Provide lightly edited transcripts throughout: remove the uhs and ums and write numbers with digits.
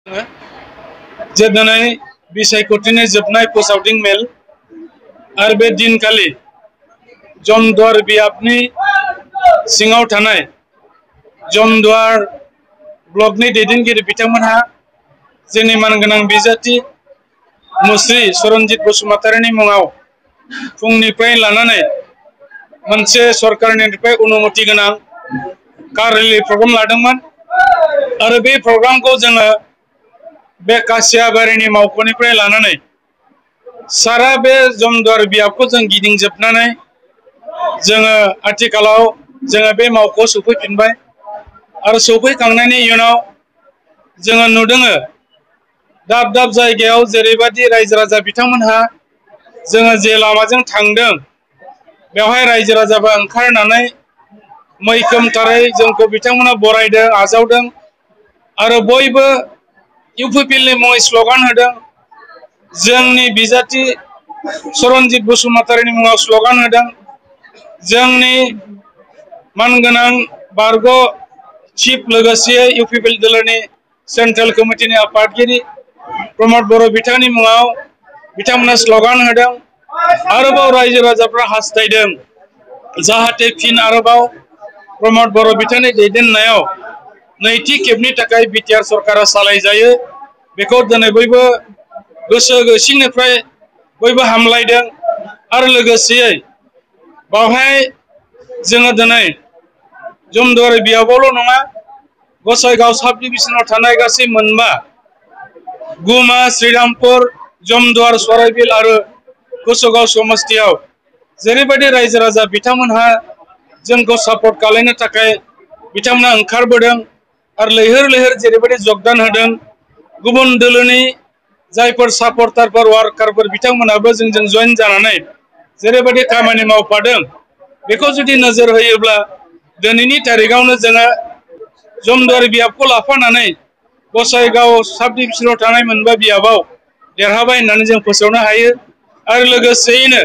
जे दिनै बिसायख'थिनि जोबनाय फोसावदिं मेल आरो बे दिनखालि जमदुवार बियाबनि सिङाव थानाय जमदुवार ब्लकनि दैदेनगिरि बिथांमोनहा जोंनि मानगोनां बिजाथि मुस्रि सरनजित बसुमतारीनि मुङाव फुंनिफ्राय लानानै मोनसे सरकारनिफ्राय अनुमति गोनां कार रेली प्रग्राम लादोंमोन आरो बे प्रग्रामखौ जोङो बे कासियाबारिनि मावख'निफ्राय लानानै सारा बे जमदुवार बियाबखौ जों गिदिंजोबनानै जोङो आथिखालाव जोङो बे मावख'आव सफैफिनबाय आरो सफैखांनायनि उनाव जोङो नुदों दाब दाब जायगायाव जेरैबायदि रायजो राजा बिथांमोनहा जोङो जे लामाजों थांदों बेवहाय रायजो राजाबा ओंखारनानै मैखोमथारै जोंखौ बिथांमोना बरायदों आजावदों आरो बयबो इउपिपिएलनि मुङै स्ल'गान होदों जोंनि बिजाथि सरनजित बसुमतारीनि मुङाव स्ल'गान होदों जोंनि मानगोनां बारग' चिफ लोगोसे इउपिपिएल दोलोनि सेन्ट्रेल कमिटिनि आफादगिरि प्रमद बर' बिथांनि मुङाव बिथांमोना स्ल'गान होदों आरोबाव रायजो राजाफ्रा हास्थायदों जाहाथे फिन आरोबाव प्रमद बर' बिथांनि दैदेननायाव नैथि खेबनि थाखाय बिटिआर सरकारा सालायजायो बेखौ दिनै बयबो गोसो सिंनिफ्राय बयबो हामलायदों आरो लोगोसेयै बावहाय जोङो दिनै जमदुवार बियाबावल' नङा गसाइगाव साब डिभिजनाव थानाय गासै मोनबा गुमा श्रीरामपुर जमदुवार सराइबिल आरो कुसुगाव समस्तियाव जेरैबायदि रायजो राजा बिथांमोनहा जोंखौ सापर्ट खालामनो थाखाय बिथांमोना ओंखारबोदों आरो लैहोर लैहोर जेरैबायदि जगदान होदों गुबुन दोलोनि जायफोर सापर्टारफोर वार्कारफोर बिथांमोनाबो जोंजों जइन जानानै जेरैबायदि खामानि मावफादों बेखौ जुदि नोजोर होयोब्ला दिनैनि तारिखआवनो जोङो जमदुवार बियाबखौ लाफानानै गसाइगाव साब डिभिजनाव थानाय मोनबा बियाबाव देरहाबाय होननानै जों फोसावनो हायो आरो लोगोसेयैनो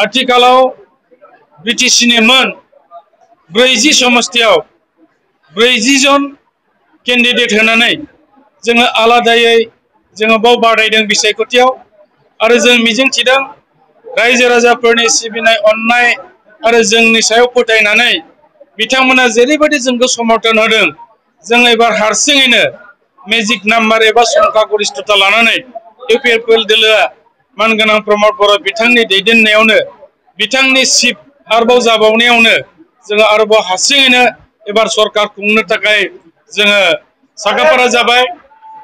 आथिखालाव बिटिसिनि मोन 40 समस्तियाव 40 जन केन्डिडेट होनानै जोङो आलादायै जोङो बाव बादायदों बिसायख'थियाव आरो जों मिजिंथिदों रायजो राजाफोरनि सिबिनाय अननाय आरो जोंनि सायाव फोथायनानै बिथांमोना जेरैबायदि जोंखौ समर्थन होदों जों एबार हारसिङैनो मेजिक नाम्बार एबा संख्या गरिष्ठता लानानै इउपिपिएल दोलोआ मानगोनां प्रमद बर' बिथांनि दैदेननायावनो बिथांनि सिट आरोबाव जाबावनायावनो जोङो आरोबाव हारसिङैनो एबार सरकार खुंनो थाखाय जोङो साखाफारा जाबाय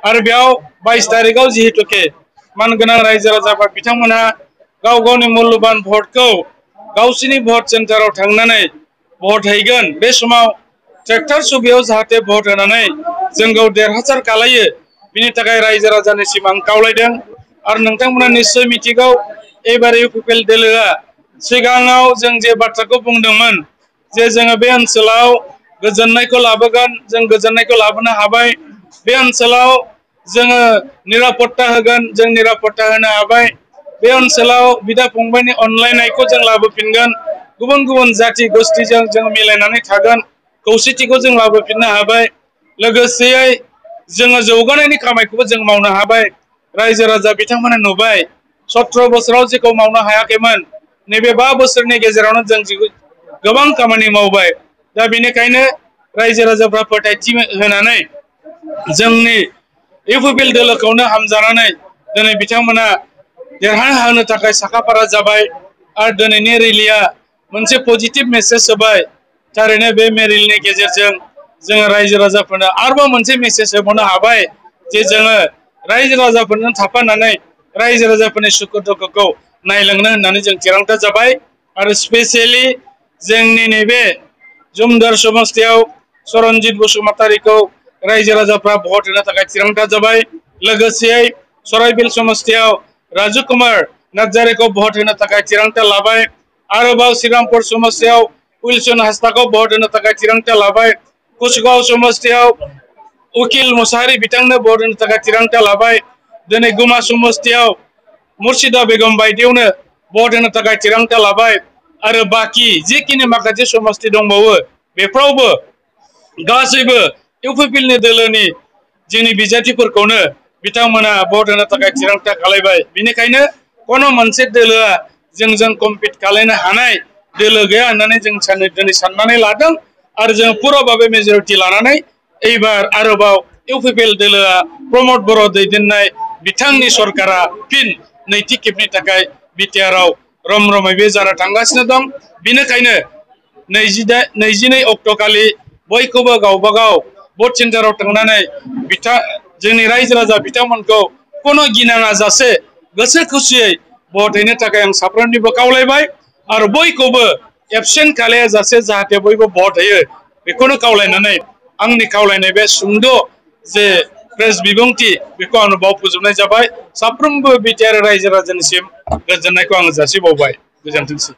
आरो बेयाव 22 तारिखआव जिहेतुके मानगोनां रायजो राजाफोर बिथांमोना गाव गावनि मूल्यबान भटखौ गावसिनि भट सेन्टाराव थांनानै भट हैगोन बे समाव ट्रेक्टर सुबियाव जाहाथे भट होनानै जोंखौ देरहासार खालायो बिनि थाखाय रायजो राजानिसिम आं खावलायदों आरो नोंथांमोना निश्चय मिथिगौ एबार इउपिपिएल दोलोआ सिगाङाव जों जे बाथ्राखौ बुंदोंमोन जे जोङो बे ओनसोलाव गोजोननायखौ लाबोगोन जों गोजोननायखौ लाबोनो हाबाय बे ओनसोलाव जोङो निरापत्ता होगोन जों निरापत्ता होनो हाबाय बे ओनसोलाव बिदा फंबायनि अनलायनायखौ जों लाबोफिनगोन गुबुन गुबुन जाति गोष्ठीजों जों मिलायनानै थागोन खौसेथिखौ जों लाबोफिननो हाबाय लोगोसेयै जोङो जौगानायनि खामानिखौबो जों मावनो हाबाय रायजो राजा बिथांमोना नुबाय 17 बोसोराव जेखौ मावनो हायाखैमोन नैबे 5 बोसोरनि गेजेरावनो जों गोबां खामानि मावबाय दा बेनिखायनो रायजो राजाफ्रा फोथायथि होनानै जोंनि इउपिपिएल दोलोखौनो हामजानानै दिनै बिथांमोना देरहाहोनो थाखाय साखाफारा जाबाय आरो दिनैनि रेलिया मोनसे पजिटिभ मेसेज होबाय थारैनो बे मेरिलनि गेजेरजों जोङो रायजो राजाफोरनो आरोबाव मोनसे मेसेज होबावनो हाबाय जे जोङो रायजो राजाफोरजों थाफानानै रायजो राजाफोरनि सुखु दुखुखौ नायलांनो होननानै जों थिरांथा जाबाय आरो स्पेसियेलि जोंनि नैबे जमदुवार समस्तियाव सरनजित बसुमतारीखौ रायजो राजाफ्रा भट होनो थाखाय थिरांथा जाबाय लोगोसेयै सराइबिल समस्तियाव राजु कुमार नार्जारीखौ भट होनो थाखाय थिरांथा लाबाय आरोबाव श्रीरामपुर समस्तियाव उइलसन हाज'दाखौ भट होनो थाखाय थिरांथा लाबाय कुसुगाव समस्तियाव उकिल मुसाहारि बिथांनो भट होनो थाखाय थिरांथा लाबाय दिनै गुमा समस्तियाव मुर्शिदा बेगम बायदियावनो भट होनो थाखाय थिरांथा लाबाय आरो बाखि जिखिनि माखासे समस्ति दंबावो बेफोरावबो गासैबो इउपिपिएलनि दोलोनि जोंनि बिजाथिफोरखौनो बिथांमोना भट होनो थाखाय थिरांथा खालामबाय बेनिखायनो कोनो मोनसे दोलोआ जोंजों कम्पिट खालामनो हानाय दोलो गैया होननानै जों दिनै साननानै लादों आरो जों पुराभाबे मेजरिटि लानानै एबार आरोबाव इउपिपिएल दोलोआ प्रमद बर' दैदेननाय बिथांनि सरकारा फिन नैथि खेबनि थाखाय बिटिआरआव रम रमै बे जाना थांगासिनो दं बेनिखायनो 22 अक्ट'खालि बयखौबो गावबागाव भट सेन्टाराव थांनानै जोंनि रायजो राजा बिथांमोनखौ कोनो गिनाङा जासे गोसो खुसियै भट हैनो थाखाय आं साफ्रोमनिबो खावलायबाय आरो बयखौबो एबसेन्ट खालायाजासे जाहाथे बयबो भट होयो बेखौनो खावलायनानै आंनि खावलायनाय बे सुंद' जे प्रेस बिबुंथि बेखौ आं बाव फोजोबनाय जाबाय साफ्रोमबो बिटिआर रायजो राजानिसिम गोजोननायखौ आं जासिबावबाय गोजोनथोंसै।